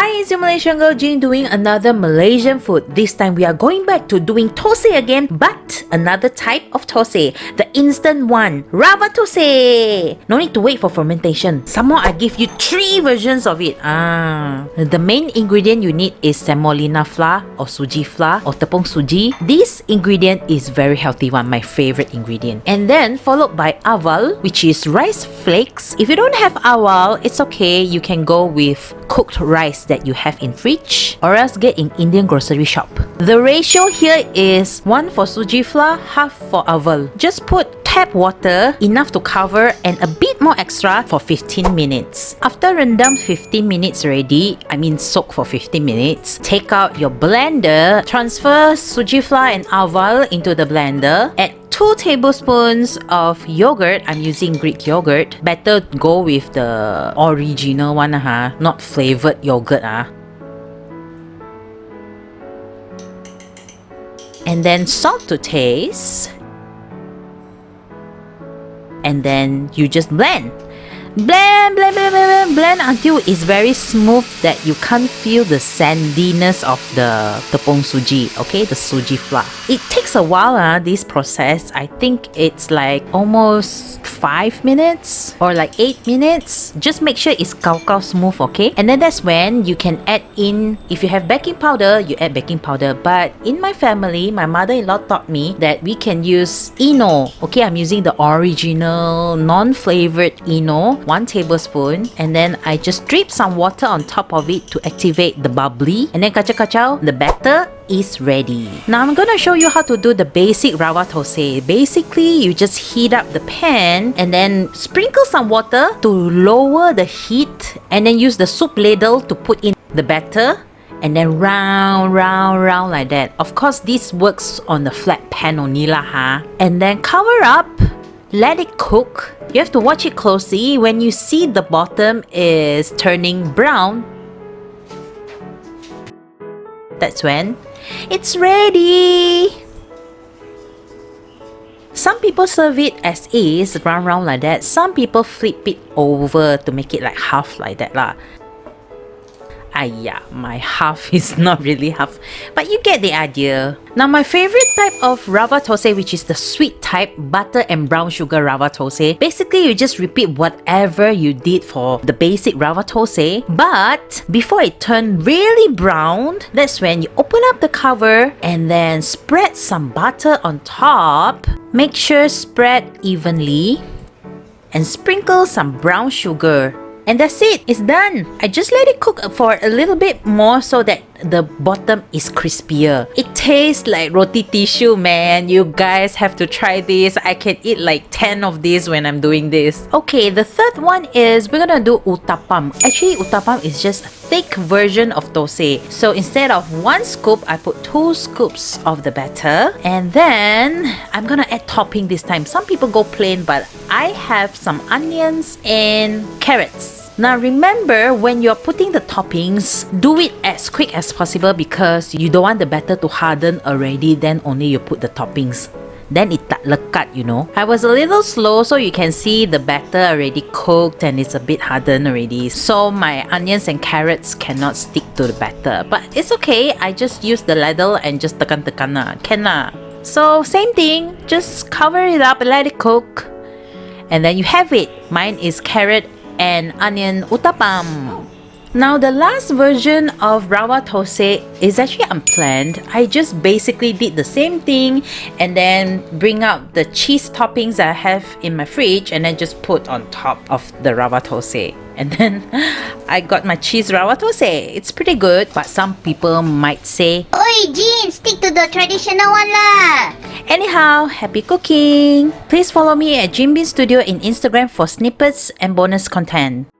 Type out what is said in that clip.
Hi, it's your Malaysian girl Jean doing another Malaysian food. This time we are going back to doing thosai again, but another type of thosai, the instant one, Rava Tosai. No need to wait for fermentation. Some more, I give you 3 versions of it. The main ingredient you need is semolina flour or Suji flour or Uttapam Suji. This ingredient is very healthy one, my favorite ingredient. And then followed by Aval, which is rice flakes. If you don't have Aval, it's okay. You can go with cooked rice that you have in fridge, or else get in Indian grocery shop. The ratio here is 1 for Suji flour, half for Aval. Just put tap water enough to cover and a bit more extra for 15 minutes. After rendam 15 minutes already, soak for 15 minutes, take out your blender, transfer Suji flour and Aval into the blender, add 2 tablespoons of yogurt. I'm using Greek yogurt. Better go with the original one, not flavored yogurt. And then salt to taste. And then you just blend. Blend until it's very smooth that you can't feel the sandiness of the tepung suji, okay, the suji flour. It takes a while, this process. I think it's like almost 5 minutes or like 8 minutes. Just make sure it's kao smooth, okay? And then that's when you can add in, if you have baking powder, you add baking powder. But in my family, my mother-in-law taught me that we can use Eno. Okay, I'm using the original non-flavored Eno, 1 tablespoon, and then I just drip some water on top of it to activate the bubbly, and then kacau, the batter is ready. Now I'm gonna show you how to do the basic Rava Tosai. Basically, you just heat up the pan and then sprinkle some water to lower the heat, and then use the soup ladle to put in the batter, and then round like that. Of course, this works on the flat pan only lah, and then cover up. Let it cook. You have to watch it closely. When you see the bottom is turning brown, that's when it's ready. Some people serve it as is, round like that. Some people flip it over to make it like half like that lah. My half is not really half, but you get the idea. Now my favorite type of Rava Tosai, which is the sweet type, butter and brown sugar Rava Tosai. Basically, you just repeat whatever you did for the basic Rava Tosai, but before it turned really brown, that's when you open up the cover and then spread some butter on top. Make sure spread evenly and sprinkle some brown sugar. And that's it, it's done. I just let it cook for a little bit more so that the bottom is crispier. It tastes like roti tissue, man. You guys have to try this. I can eat like 10 of these when I'm doing this. Okay, the third one is we're gonna do Uttapam. Actually, Uttapam is just a thick version of thosai. So instead of 1 scoop, I put 2 scoops of the batter. And then I'm gonna add topping this time. Some people go plain, but I have some onions and carrots. Now remember, when you're putting the toppings, do it as quick as possible because you don't want the batter to harden already, then only you put the toppings. Then it tak lekat, you know. I was a little slow, so you can see the batter already cooked and it's a bit hardened already. So my onions and carrots cannot stick to the batter. But it's okay, I just use the ladle and just tekan lah. Can lah. So same thing, just cover it up and let it cook. And then you have it. Mine is carrot and onion Uttapam. Now the last version of Rava Tosai is actually unplanned. I just basically did the same thing and then bring out the cheese toppings I have in my fridge and then just put on top of the Rava Tosai. And then I got my cheese Rava Tosai. It's pretty good, but some people might say, Oi Jean, stick to the traditional one lah. Anyhow, happy cooking! Please follow me at Jim Bean Studio in Instagram for snippets and bonus content.